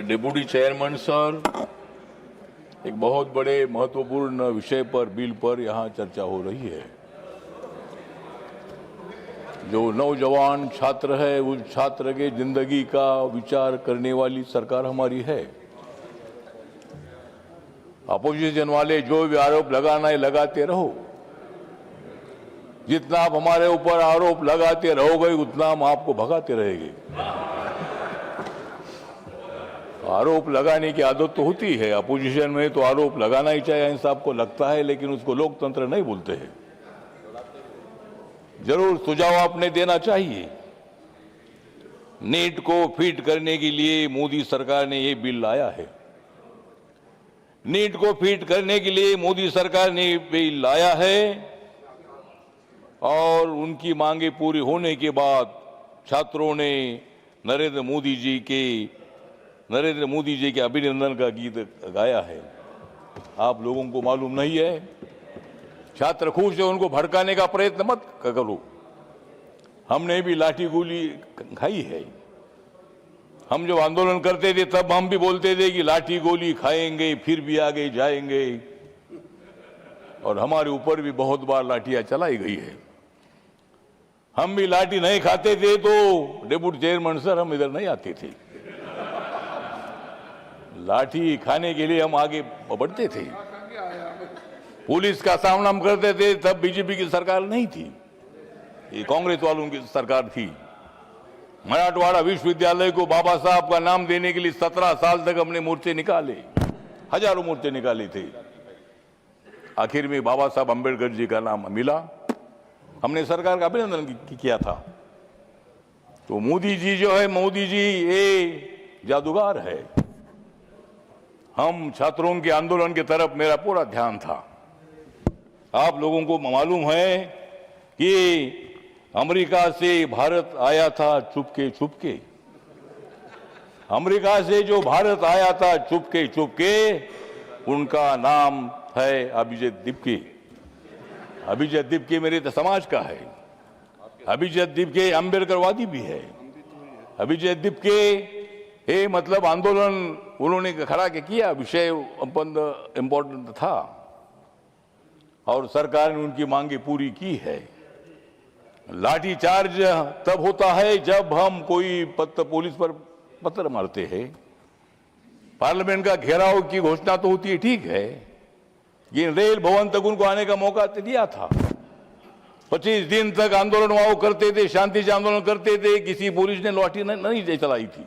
Deputy chairman sir, एक बहुत बड़े महत्वपूर्ण विषय पर, बिल पर यहाँ चर्चा हो रही है। जो नौजवान छात्र है, उस छात्र के जिंदगी का विचार करने वाली सरकार हमारी है। अपोजिशन वाले जो भी आरोप लगाना है लगाते रहो। जितना आप हमारे ऊपर आरोप लगाते रहोगे उतना हम आपको भगाते रहेंगे। आरोप लगाने की आदत तो होती है, अपोजिशन में तो आरोप लगाना ही चाहिए, ऐसा आपको लगता है, लेकिन उसको लोकतंत्र नहीं बोलते हैं। जरूर सुझाव आपने देना चाहिए। नीट को फिट करने के लिए मोदी सरकार ने ये बिल लाया है। नीट को फिट करने के लिए मोदी सरकार ने बिल लाया है और उनकी मांगे पूरी होने के बाद छात्रों ने नरेंद्र मोदी जी के अभिनंदन का गीत गाया है। आप लोगों को मालूम नहीं है? छात्र खुश है, उनको भड़काने का प्रयत्न मत करो। हमने भी लाठी गोली खाई है। हम जब आंदोलन करते थे तब हम भी बोलते थे कि लाठी गोली खाएंगे, फिर भी आगे जाएंगे, और हमारे ऊपर भी बहुत बार लाठियां चलाई गई है। हम भी लाठी नहीं खाते थे तो डिप्टी चेयरमैन सर हम इधर नहीं आते थे। लाठी खाने के लिए हम आगे बढ़ते थे। पुलिस का सामना हम करते थे, तब बीजेपी की सरकार नहीं थी, ये कांग्रेस वालों की सरकार थी। मराठवाड़ा विश्वविद्यालय को बाबा साहब का नाम देने के लिए 17 साल तक हमने मोर्चे निकाले, हजारों मोर्चे निकाले थे। आखिर में बाबा साहब अम्बेडकर जी का नाम मिला, हमने सरकार का अभिनंदन किया था। तो मोदी जी जो है, मोदी जी ये जादूगर है। हम छात्रों के आंदोलन की तरफ मेरा पूरा ध्यान था। आप लोगों को मालूम है कि अमेरिका से भारत आया था चुपके चुपके। अमेरिका से जो भारत आया था चुपके चुपके, उनका नाम है अभिजीत दीपके। अभिजीत दीपके मेरे समाज का है। अभिजीत दीपके अम्बेडकरवादी भी है। अभिजीत दीपके ये मतलब आंदोलन उन्होंने खड़ा के किया, विषय इम्पोर्टेंट था और सरकार ने उनकी मांगे पूरी की है। लाठी चार्ज तब होता है जब हम कोई पुलिस पर पत्थर मारते हैं। पार्लियामेंट का घेराव की घोषणा तो होती है, ठीक है, ये रेल भवन तक उनको आने का मौका दिया था। 25 दिन तक आंदोलन वहां करते थे, शांति से आंदोलन करते थे, किसी पुलिस ने लाठी नहीं चलाई थी।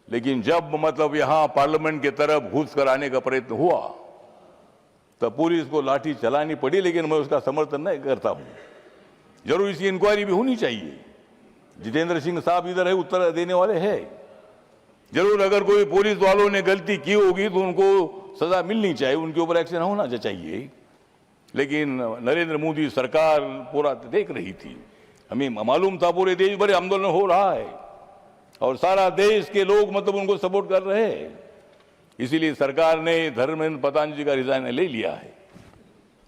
लेकिन जब मतलब यहां पार्लियामेंट की तरफ घुस कर आने का प्रयत्न हुआ तब पुलिस को लाठी चलानी पड़ी, लेकिन मैं उसका समर्थन नहीं करता हूं। जरूर इसकी इंक्वायरी भी होनी चाहिए। जितेंद्र सिंह साहब इधर है, उत्तर देने वाले हैं। जरूर अगर कोई पुलिस वालों ने गलती की होगी तो उनको सजा मिलनी चाहिए, उनके ऊपर एक्शन होना चाहिए। लेकिन नरेंद्र मोदी सरकार पूरा देख रही थी। हमें मालूम था पूरे देश भर आंदोलन हो रहा है और सारा देश के लोग मतलब उनको सपोर्ट कर रहे हैं। इसीलिए सरकार ने धर्मेंद्र प्रधान जी का रिजाइन ले लिया है।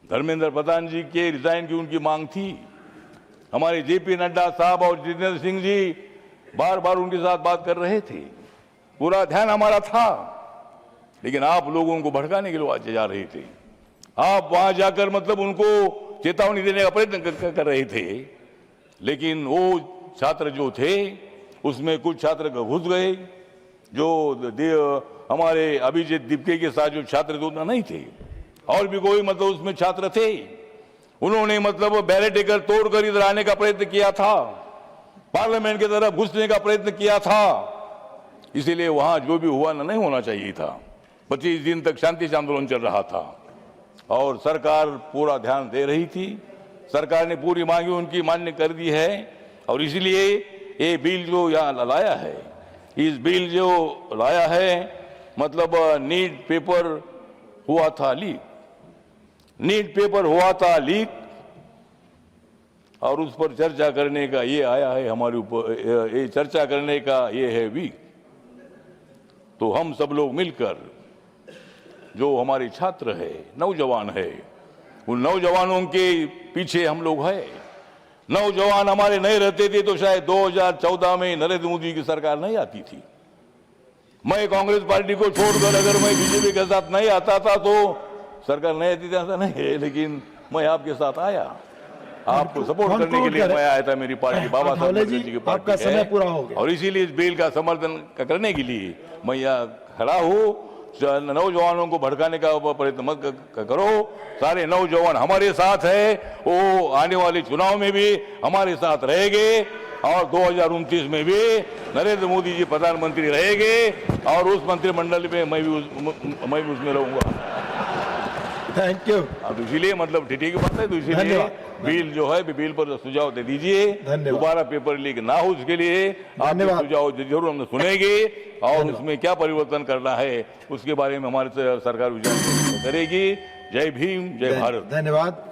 धर्मेंद्र प्रधान जी के रिजाइन की उनकी मांग थी। हमारे जेपी नड्डा साहब और जितेंद्र सिंह जी बार बार उनके साथ बात कर रहे थे, पूरा ध्यान हमारा था। लेकिन आप लोगों को भड़काने के लिए जा रहे थे। आप वहां जाकर मतलब उनको चेतावनी देने का प्रयत्न कर रहे थे। लेकिन वो छात्र जो थे उसमें कुछ छात्र घुस गए, जो हमारे अभिजीत दीपके के साथ जो छात्र थे उतना नहीं थे, और भी कोई मतलब उसमें छात्र थे। उन्होंने मतलब बैरिकेड तोड़कर इधर आने का प्रयत्न किया था, पार्लियामेंट की तरफ घुसने का प्रयत्न किया था। इसीलिए वहां जो भी हुआ नहीं होना चाहिए था। 25 दिन तक शांति से आंदोलन चल रहा था और सरकार पूरा ध्यान दे रही थी। सरकार ने पूरी मांगी उनकी मान्य कर दी है और इसलिए ये बिल जो यहाँ लाया है, इस बिल जो लाया है मतलब नीट पेपर हुआ था लीक। नीट पेपर हुआ था लीक और उस पर चर्चा करने का ये आया है हमारे ऊपर, ये चर्चा करने का ये है वीक। तो हम सब लोग मिलकर, जो हमारे छात्र है, नौजवान है, उन नौजवानों के पीछे हम लोग हैं। नौजवान हमारे नहीं रहते थे तो शायद 2014 में नरेंद्र मोदी की सरकार नहीं आती थी। मैं कांग्रेस पार्टी को छोड़कर अगर मैं बीजेपी के साथ नहीं आता था तो सरकार नहीं आती थी, ऐसा नहीं है, लेकिन मैं आपके साथ आया, आपको सपोर्ट करने के लिए मैं आया था। मेरी पार्टी बाबा साहब अम्बेडकर जी की पार्टी आपका समय है पूरा हो गया और इसीलिए इस बिल का समर्थन करने के लिए मैं यहाँ खड़ा हूँ। नौजवानों को भड़काने का प्रयत्न मत करो। सारे नौजवान हमारे साथ है, वो आने वाले चुनाव में भी हमारे साथ रहेंगे और 2029 में भी नरेंद्र मोदी जी प्रधानमंत्री रहेंगे और उस मंत्रिमंडल में मैं भी उसमें रहूंगा। Thank you. अब इसीलिए मतलब ठीक है बात है, तो इसीलिए बिल जो है बिल पर सुझाव दे दीजिए, दोबारा पेपर लीक ना हो उसके लिए आपके सुझाव जरूर हम सुनेंगे और उसमें क्या परिवर्तन करना है उसके बारे में हमारी सरकार विचार करेगी। जय भीम, जय भारत। धन्यवाद।